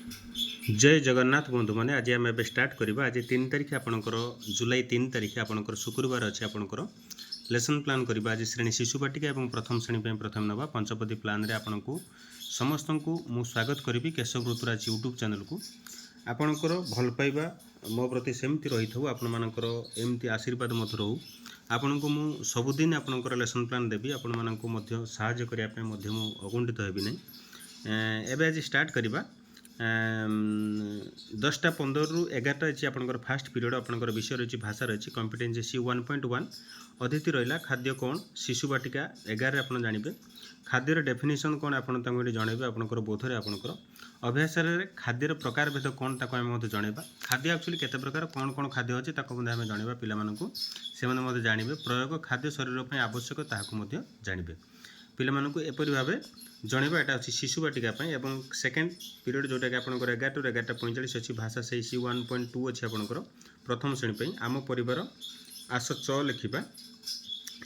जय जगन्नाथ बंधु मैंने आज आम ए स्टार्ट करवा आज 3 तारिख आपंकर जुलाई 3 तारिख आपंकर शुक्रवार अच्छे आपंकर लेसन प्लान करवा आज श्रेणी शिशु बाटिका और प्रथम श्रेणी प्रथम नवा पंचपदी प्लान रे आपन को समस्त को मु स्वागत करी केशव ऋतुराज यूट्यूब चैनल को आपणकर भल पाइबा मो प्रति सेमती रही था आपण मानकर एमती आशीर्वाद मत रहू आपण को मु सबुदिन आपणकर लेसन प्लान देवी आपण मानक मध्य सहाय्य करने मु अकुंठित हेबी नहीं एबे आज स्टार्ट करवा 10:15 ରୁ 11ଟା ଅଛି ଆପଣଙ୍କର ଫାଷ୍ଟ ପିରିୟଡ଼ ଆପଣଙ୍କର ବିଷୟ ରହିଛି ଭାଷା ରହିଛି କମ୍ପିଟେନ୍ସି 1.1 ଅତିଥି ରହିଲା ଖାଦ୍ୟ କ'ଣ ଶିଶୁ ବାଟିକା 11ରେ ଆପଣ ଜାଣିବେ ଖାଦ୍ୟର ଡେଫିନେସନ୍ କ'ଣ ଆପଣ ତାଙ୍କୁ ଏଠି ଜଣାଇବେ ଆପଣଙ୍କର ବୋଧରେ ଆପଣଙ୍କର ଅଭ୍ୟାସରେ ଖାଦ୍ୟର ପ୍ରକାର ଭେଦ କ'ଣ ତାକୁ ଆମେ ମଧ୍ୟ ଜଣାଇବା ଖାଦ୍ୟ ଆକ୍ଚୁଆଲି କେତେ ପ୍ରକାର କ'ଣ କ'ଣ ଖାଦ୍ୟ ଅଛି ତାକୁ ମଧ୍ୟ ଆମେ ଜଣାଇବା ପିଲାମାନଙ୍କୁ ସେମାନେ ମଧ୍ୟ ଜାଣିବେ ପ୍ରୟୋଗ ଖାଦ୍ୟ ଶରୀର ପାଇଁ ଆବଶ୍ୟକ ତାହାକୁ ମଧ୍ୟ ଜାଣିବେ ପିଲାମାନଙ୍କୁ ଏପରି ଭାବେ ଜଣେଇବା ଏଟା ଅଛି ଶିଶୁ ବାଟିକା ପାଇଁ ଏବଂ ସେକେଣ୍ଡ ପିରିୟଡ଼ जोटा कि आपंकर 11 ରୁ 11:45 अच्छी भाषा से 1.2 अच्छी आपंकर प्रथम श्रेणी पर आम परिवार आस च लिखा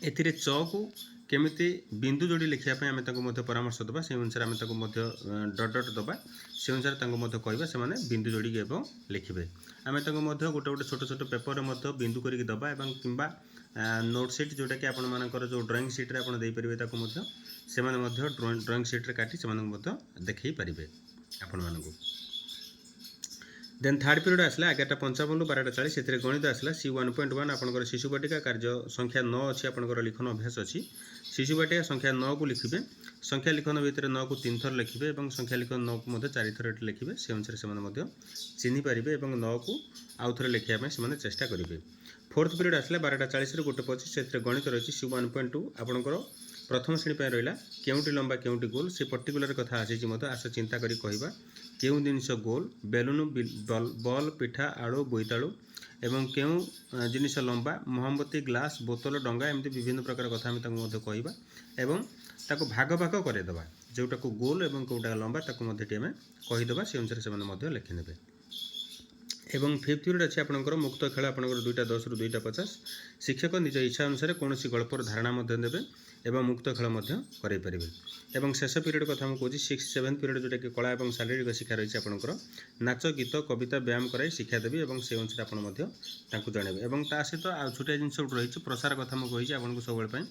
एथिरे च को केमिति बिंदु जोड़ी लिखापी आम परामर्श दबा से अनुसार आम डट डट दबा से अनुसार कहवा से बिंदु जोड़ी लिखे आम गोटे गोटे छोट छोट पेपर बिंदु करके दबा किंबा नोट सीट जोटा कि आपर जो ड्रॉइंग सीट्रे आप देपारे से ड्रॉइंग सीट्रे काटी से देखई पारे आपण मानू देन थर्ड पीरियड आसला 11:55 ରୁ 12:40 से गणित आसला C1.1 आपंकर शिशु बाटिका कार्य संख्या 9 अच्छी आपंकर लिखन अभ्यास अच्छी शिशु बाटिका संख्या 9 को लिखे संख्या लिखन भितर 9 को 3 थर लिखे और संख्या लिखन 9 को 4 थर लिखे से अनुसार से चिन्ह पारे और 9 को आउ थे लिखापी से चेष्टा करेंगे फोर्थ पीरियड आसला 12:40 ରୁ 1:25 से गणित रही C1.2 आपंकर प्रथम श्रेणी पर रहा केउटी लंबा केउटी गोल से पर्टिकुलर कथा आसी आस चिंता करी कहवा केउं जिनिस गोल बेलून बल पिठा आलू बोईतालू एवं केउं जिनिस लंबा मोहम्बती ग्लास बोतल डंगा एमती विभिन्न प्रकार कथा आम कहवा एवं ताको भाग भाग करदेवा जोटा को गोल एवं कौटा लंबा ताको आम कहीदेवा से अनुसार से लिखिने एवं फिफ्थ पीरियड अच्छी आपंकर मुक्त खेल आपंकर 2:10 ରୁ 2:50 शिक्षक निज इच्छा अनुसार कौन गल्पर धारणा देवे एवं मुक्त खेल करें एवं शेष पीरियड कथा मुझे 6-7 पीरियड जोटा कि कला और शारीरिक शिक्षा रही है आपंकर नाच गीत कविता व्यायाम कराई शिक्षा देवी और से अनुसार आप जनइबे और ता सहित छोटिया जिनस रही प्रसार कथा मुझे आपको सब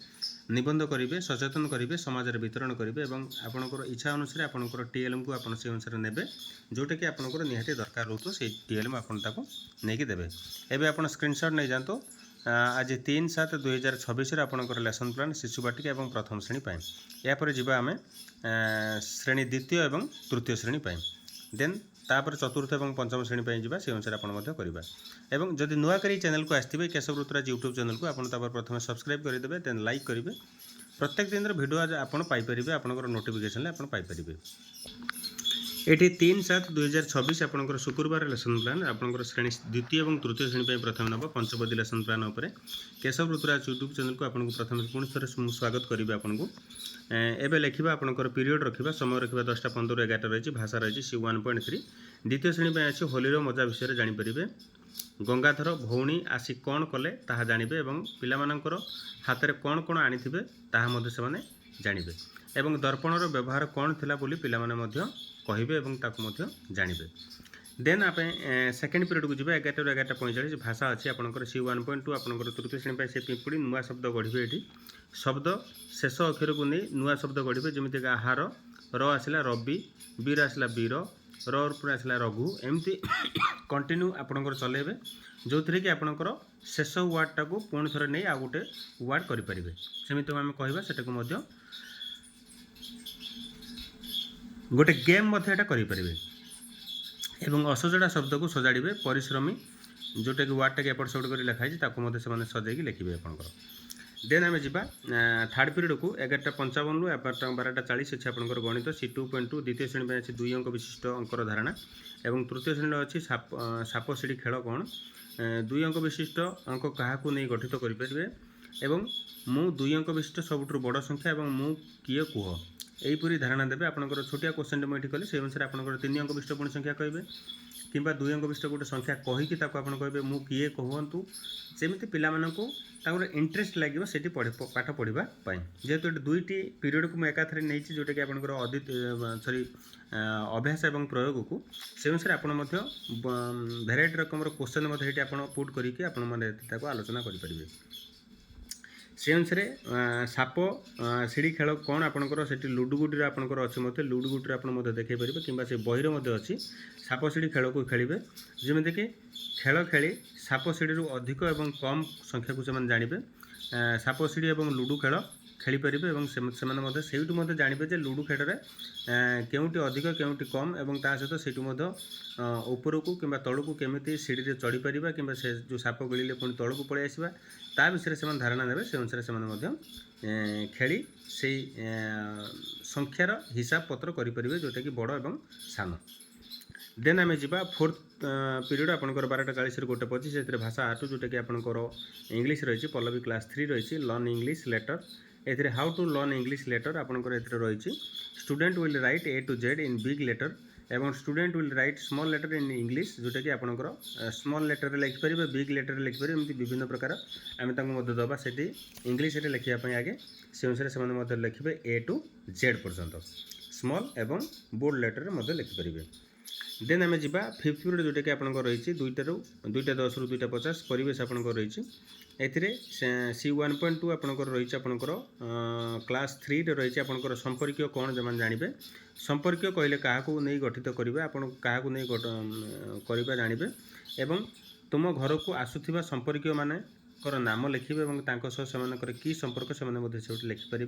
निबंध करेंगे सचेतन करेंगे समाज में वितरण करेंगे और आपंकर इच्छा अनुसार आपंकर टीएलएम को आप से अनुसार ने जोटा कि आपंकर निहाती दरकार रोक से टीएलएम आपको देवे एवं आप स्क्रीनशॉट नहीं जातु आज 3/7/2026 आपंकर लेसन प्लान शिशु बाटिका और प्रथम श्रेणी पर यापर जावा आम श्रेणी द्वितीय और तृतीय श्रेणी पर देन तापर चतुर्थ और पंचम श्रेणी पर जावा से अनुसार आपड़ करवा एवं जदि नुआ करी चैनल को आसते केशव ऋतुराज यूट्यूब चैनल को आप प्रथम सब्सक्राइब करदे देन लाइक करेंगे प्रत्येक दिन भिडियो आपरे आपंकर नोटिफिकेशन आपरे ये 3/7/2026 आपंकर शुक्रवार लेसन प्लान आपंकर श्रेणी द्वितीय और तृतीय श्रेणी पर प्रथम नव पंचपदी लेसन प्लान उपर केशव ऋतुराज यूट्यूब चैनल को आपको प्रथम पुणी थे स्वागत करी आपको एवं लिखा आपंकर पीरियड रखा समय रखा 10:15 ରୁ 11ଟା रही भाषा रही C1.3 द्वितीय श्रेणी पर अच्छी होलीर मजा विषय जानीपर गंगाधर भौणी आसी कौन कले ताहा जानिबे एवं पिलामानंकर हाथ में कौन कौन आनी ताहा से जानिबे एवं दर्पणर व्यवहार कौन थिला बोली पिलामाने कहिबे एवं ताकु जानिबे देन आप सेकेंड पीरियड को जी 11 ରୁ 11:45 भाषा अच्छी आपंकर C1.2 आपंकर तृतीय श्रेणी पर से पिंपुड़ी नुआ शब्द गढ़े ये शब्द शेष अक्षर को नहीं नुआ शब्द गढ़े जमीक आहार र आसला रवि बीर आसला बीर र आसला रघु एमती कंटिन्यू आपंकर चलेबे जो थी कि आपंकर शेष वार्डटा को पुणी थोड़े नहीं आउ गोटे वार्ड करेंगे सेमती आम कहवा से गोटे गेम करें एवं असजड़ा शब्द को सजाड़े परिश्रमी जोटा कि वार्डटा के एपट सेपट कर लिखाई से सजाई लिखे आपंकर देन आम जा थर्ड पीरियड को 11:55 ରୁ 12:40 अच्छे आपंकर गणित C2.2 द्वितीय श्रेणी में अच्छी 2 अंक विशिष्ट अंकर धारणा एवं तृतीय श्रेणी अच्छी साप सीढ़ी खेल कौन 2 अंक विशिष्ट अंक क्या नहीं गठित करें एवं मु 2 अंक विशिष्ट सबुठ बड़ संख्या एवं मु किए कुह यहीपरी धारणा देवे आपंकर छोटिया क्वेश्चन मुझे कली से अनुसार आपंकर 3 अंक विशिष्ट पूर्ण संख्या कहे कि 2 अंक विशिष्ट गोटे संख्या कहीकि कहे मु किए कहतु सेमती पिला इंटरेस्ट लगे से पाठ पढ़ापी जेहेतु दुईटी पीरियड को मुझे एकाथरे नहीं जोटा कि आपंकर सॉरी अभ्यास एवं प्रयोग को से अनुसार आप भेराइटी रकम क्वेश्चन आप पुट करके आलोचना करेंगे से अनुसार साप सीढ़ी खेल कौन आपंकर से लुडुगुटी आपंकर अच्छे मत लुडुगुटी आप देखे पारे कि से बहीर अच्छी साप सीढ़ी खेल को खेलेंगे जमीक खेल खेली साप सीढ़ी अधिक और कम संख्या को जानवे साप सीढ़ी और लुडु खेल खेली पारे से जानवे जे लुडु खेल केउटी अधिक केउटी कम और ता सहित से ऊपर को कि तल को केमी सीढ़ी चढ़ी पार कि जो साप गिड़े पुणी तल को पलि आसवा ता विषय से धारणा देवे से अनुसार से खेली से संख्यार हिसाब पत्र करेंगे जोटा कि बड़ और सान देन आम जा 4th पीरियड आपंकर 12:40 गोटे 25 से भाषा आर्ट जोटा कि आपंकर इंग्लीश रही पल्लवी क्लास 3 रही learn English letter A how to learn English letter आपंकर रही student will write A to Z in big letter एवं student will write small letter in English जोटा कि आपंकर स्मॉल लेटर लिखिपारे बिग लेटर लिखिपारे एमती विभिन्न प्रकार आम दबा से इंग्लीश लिखापी आगे से अनुसार से लिखे A to Z पर्यंत स्मॉल एवं बोल्ड लेटर लिखिपारे देन आम जा 5th पीरियड जोटा कि आपंकर रही 2:10 ରୁ 2:50 परिवेश आपंकर रही C1.2 आपंकर रही आपंकर क्लास 3 रही आपंकर संपर्क कौन जो जानवे संपर्क कहले क्या नहीं गठित करेंगे आपन क्या नहीं करवा जानवे एवं तुम घर को आसुवा संपर्क मान नाम लिखे और कि संपर्क से लिखिपारे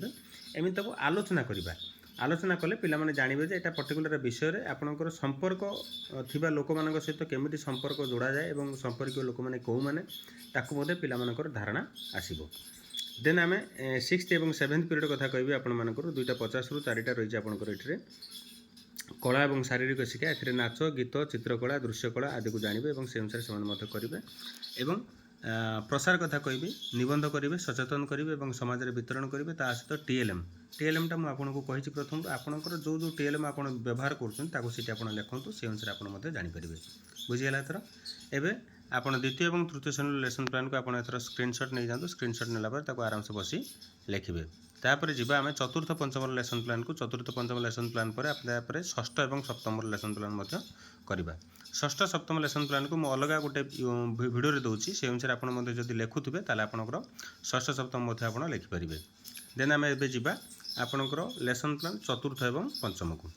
एमती आलोचना करवा आलोचना कले पिलामाने जानवे जे एटा पर्टिकुलर विषय रे आपनकर संपर्क थिबा लोक मानक सहित केमिति संपर्क जोड़ा जाए एवं संपर्क लोक माने को माने ताकू मधे पिलामानकर धारणा आसीबो देन आमे 6th एवं 7th पीरियड कथा कहबी आपन मानकर 2:50 ରୁ 4टा रही आपनकर एठरे कला और शारीरिक शिक्षा ए नाच गीत चित्रकला दृश्यकला आदि को जानवे और से अनुसार से करेंगे एवं प्रसार कथा कहबी निबंध करेंगे सचेतन करेंगे और समाज में वितरण करेंगे ता सहित टीएलएम टा मुझे कही प्रथम आपंकर जो जो टीएलएम आप व्यवहार कर लिखु से अनुसार आप जानीपर बुझीगला एथर एवं आप द्वितीय और तृतीय श्रेणी लेसन प्लान को आप एथर स्क्रीनशॉट नहीं जातु स्क्रीनशॉट नेला आराम से बसी लिखे तापर जी आम 4th 5th लेसन प्लान को 4th 5th लेसन प्लान पर आप 6th और 7th लेसन प्लान करवा 6th 7th लेसन प्लान को मुझे अलग गोटे भिडियो दूसरी से अनुसार आप लिखुवे ताल आपंकर 6th 7th आप लिखिपारे देन आम एवं आपंकर लेसन प्लान 4th और 5th को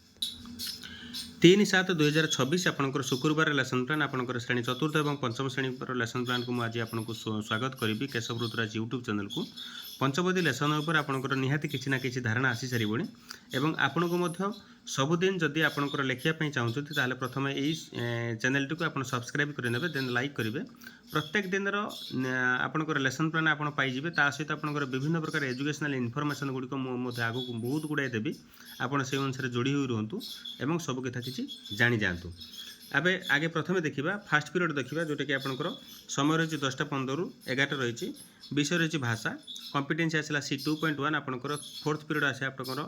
3/7/2026 आपंकर शुक्रवार लेसन प्लान आपंकर श्रेणी 4th और 5th श्रेणी पर लेसन प्लान को मुझे आपको स्वागत करी केशव ऋतुराज यूट्यूब चैनल को पंचवटी लेसन उपर आपंकर निहाती किसी ना किसी धारणा आसी सारी एवं आपण को सबुदिन जदि आपंकर लिखापी चाहते ताहले प्रथम यही चैनल टी को आप सब्सक्राइब करेंगे देन लाइक करेंगे प्रत्येक दिन आपंकर लेसन प्लान आप पाइबे ता सहित आपंकर विभिन्न प्रकार एजुकेशनल इनफॉरमेशन गुड़िक आगू बहुत गुड़ाए देवी आपड़ से अनुसार जोड़ी हुई रुहतु एवं सब कथा किसी जानी जातु आबे आगे प्रथम देखा फास्ट पीरियड देखा जोटा कि आपंकर समय रही 10:15 ରୁ 11टा रही विषय रही भाषा कॉम्पिटेंसी आसला C2.1 आपंकर 4th पीरियड आसे आपंकर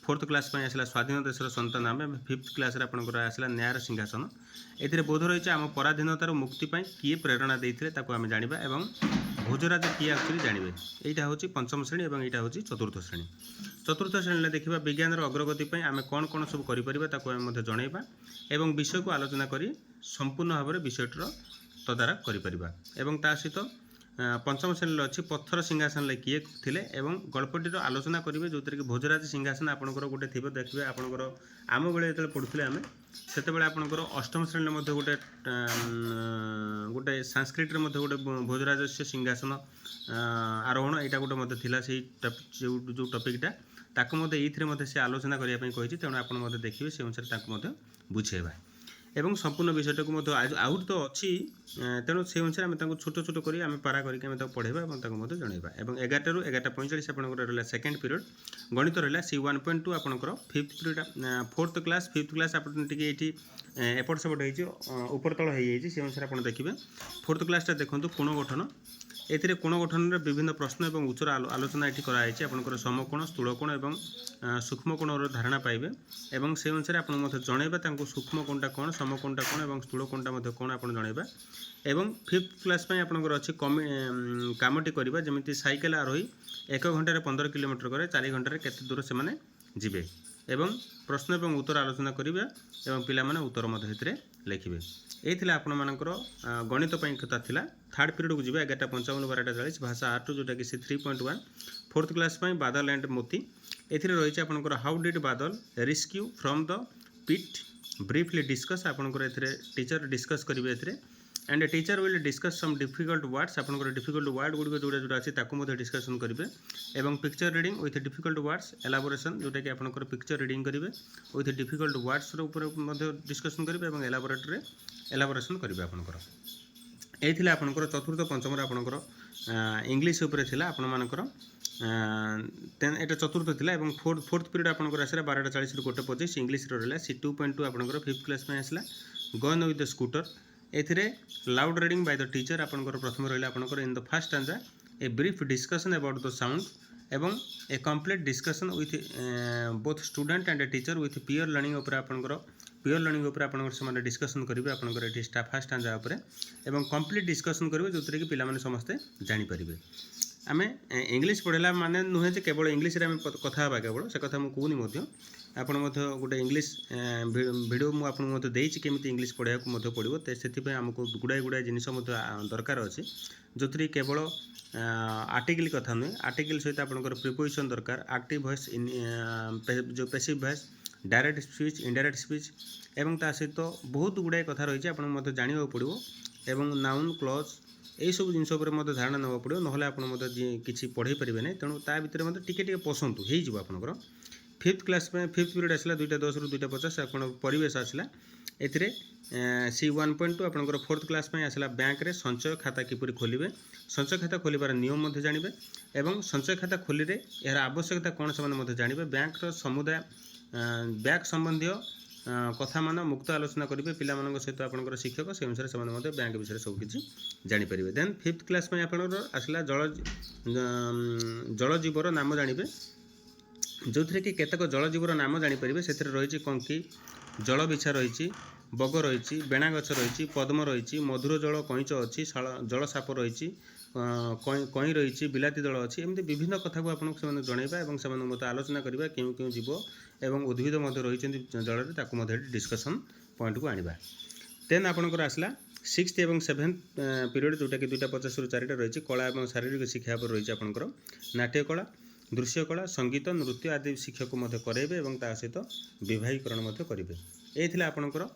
4th क्लास आसला स्वाधीन देशर सन्तान आम 5th क्लास आपंकर आसला न्यायर सिंहासन ए बोध रही आम पराधीनतार मुक्ति किए प्रेरणा देते आम जाना और भोजराज किए एक्चुअली जानवे यहाँ हूँ 5th श्रेणी और यहाँ हूँ 4th श्रेणी 4th श्रेणी देखा विज्ञान अग्रगति आम कौन कौन सब करें जनइबा एवं विषय को आलोचना करी संपूर्ण भाव में विषयटर तदारख करा सहित 5th श्रेणी अच्छी पत्थर सिंहासन किए थे एवं गल्पटीर आलोचना करेंगे जो कि भोजराज सिंहासन आपंकर गोटे थी देखिए आपंकर आम बेले जो पढ़ुले आम से आपंकर 8th श्रेणी गोटे गोटे संस्कृत गोटे भोजराज से सिंहासन आरोहण यहाँ गोटे थिला से जो टपिकटा ताकू ये से आलोचना करने कही तेणु आप देखिए से अनुसार बुझेबा एवं संपूर्ण विषयटा को आउट तो अच्छी तेणु से अनुसार आम छोट छोट कर पारा करके पढ़ेबा और जनइबा और 11टा ରୁ 11:45 आपंकर रहा 2nd पीरियड गणित रहा C1.2 आपंकर 5th period 4th class 5th class आपटे एपट सेपट हो ऊपर तल हो से अनुसार आप देखिए 4th क्लासटा देखो कोण गठन एथिरे कोण गठन विभिन्न प्रश्न और उत्तर आलोचना ये कराई आपंकर समकोण स्थूलकोण और सूक्ष्म कोणर धारणा पाइबे एवं से अनुसार आप जनइबा सूक्ष्म कोणटा कौन समकोणटा कौन और स्थूलकोणटा कौन आप जनइबा एवं 5th क्लास आपंकर अच्छी कामटी करवा जमी साइकेल आरोही 1 घंटे 15 किलोमीटर करे 4 घंटे केते दूर से माने जिबे एवं प्रश्न और उत्तर आलोचना करिबा एवं पिला माने उत्तर मध्य लिखिबे। ये आपण मानकर गणित कथा थिला। थर्ड पीरियड को जीवा 11:55 12:40 भाषा आर्ट जोटा कि 3.1 4th क्लास बादल एंड मोती एथिरे रही आपंकर how did Badal rescue from the pit briefly discuss आपंकर एथिरे टीचर डिस्कस करिवे एथिरे and teacher will discuss some difficult words आपंकर डिफिकल्ट वर्ड गुड़िक जोड़ा जोड़ा अच्छे ताकू डिस्कसन करेंगे एवं picture reading with difficult words elaboration जोटा कि आपंकर पिक्चर रीडिंग करेंगे विथ डिफिकल्ट वर्ड्स डिस्कसन करेंगे और एलाबोरेटरी एलाबोरेशन करेंगे आपंकर ये आपंकर चतुर्थ पंचम आपंकर इंग्लीश थिला आपण मानकर एटा चतुर्थ थिला एवं फोर्थ पीरियड आपंकर आसला 12:40 ରୁ 1:25 इंग्लीश रहा सी 2.2 आपंकर 5th क्लास में आसला गन विथ द स्कूटर एथिरे loud reading by the teacher आपंकर प्रथम रहा आपंकर in the first stanza a brief discussion about the sound एवं a complete discussion with both student and teacher with peer learning उपर आपंकर पियर लर्निंग उपर आपंकर से डिस्कसन करेंगे आपंकर ये फर्स्ट स्टैंजा उपर एवं कंप्लीट डिस्कसन करेंगे जो कि पिलामाने समस्ते जानीपर आमे इंग्लिश पढ़ेला माने नुहे जे केवल इंग्लिश रे आमे कथा बा केवल से कथा मु कहूनी मध्य आपण मध्य गोटे इंग्लिश वीडियो मु आपन मध्य देइछि केमिति इंग्लिश पढ़ाया को मध्य पड़िबो ते सेति पे हमको गुडाई गुडाई जिनिस मध्य दरकार अछि जोतरी केवल आर्टिकल कथा नुहे आर्टिकल सहित आपनकर प्रिपोजिशन दरकार एक्टिव वॉइस इन जो passive voice direct speech indirect speech एवं ता सहित बहुत गुडाई कथा रही आपन मध्य जानिबो पड़िबो एवं नाउन क्लॉज यही सब जिन धारणा ना पड़ो ना आप किसी पढ़े पारे ना तेणु ता भर मतलब टे पसंद हो आपंकर 5th क्लास में 5th पीरियड आसला 2:10 ରୁ 2:50 आप परिवेश आसला एथिरे सी 1.2 आपंकर 4th क्लास में आसला बैंक रे संचय खाता किपरि खोलिबे संचय खाता खोलिबार नियम मध्य जानिबे एवं संचय खाता खोलिरे यार आवश्यकता कौन से जानिबे बैंक रो समुदाय बैंक संबंधी कथा मान मुक्त आलोचना करेंगे पिला सहित आपंकर शिक्षक से अनुसार से बैंक विषय सबकि जापर देन 5th क्लास में आप आसला जल जीवर नाम जानवे जो थी कि केतक जल जीवर नाम जापर से रही कंकी जल बिछा रही बग रही बेणा गछ रही पद्म रही मधुर जल कईच अच्छी जल साप रही कई रही बिलाती दल अच्छी एमती विभिन्न कथा को आपको जनइबा और से मत आलोचना करवा क्यों क्यों जीव एवं उद्भिद रही जल डिस्कसन पॉइंट को आनिबा देन आपंकर आसला 6th एवं 7th पीरियड जोटा कि 2:50 ରୁ 4ଟା रही कला और शारीरिक शिक्षा पर रही आपंकर नाट्य कला दृश्य कला संगीत नृत्य आदि शिक्षा को कराइबे और ता सहित विवाहीकरण करेंगे ये आपंकर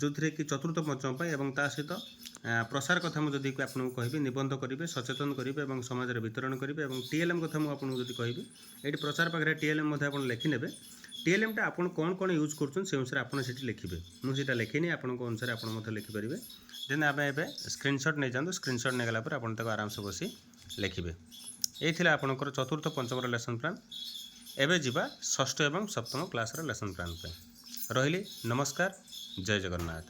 जो थी कि चतुर्थ पंचम एवं ता सहित प्रसार कथा मुझे आपको कहि निबंध करेंगे सचेतन करेंगे और समाज में वितरण करेंगे और टीएलएम कथा मुझे कहि ये प्रसार पाखे टीएलएम आप लिखिने टीएलएम टा आपन कौन कौन यूज कर अनुसार आप लिखे मुझे लिखिनी आपन अनुसार आप लिखिपारे देन आम ए स्क्रीनशॉट नहीं जातु स्क्रीनशॉट नहीं गला आप आराम से बसी लिखे ये आपंकर चतुर्थ पंचम लेसन प्लान एवं जावा षष्ठ एवं सप्तम क्लास लेसन प्लान पे रही नमस्कार जय जगन्नाथ।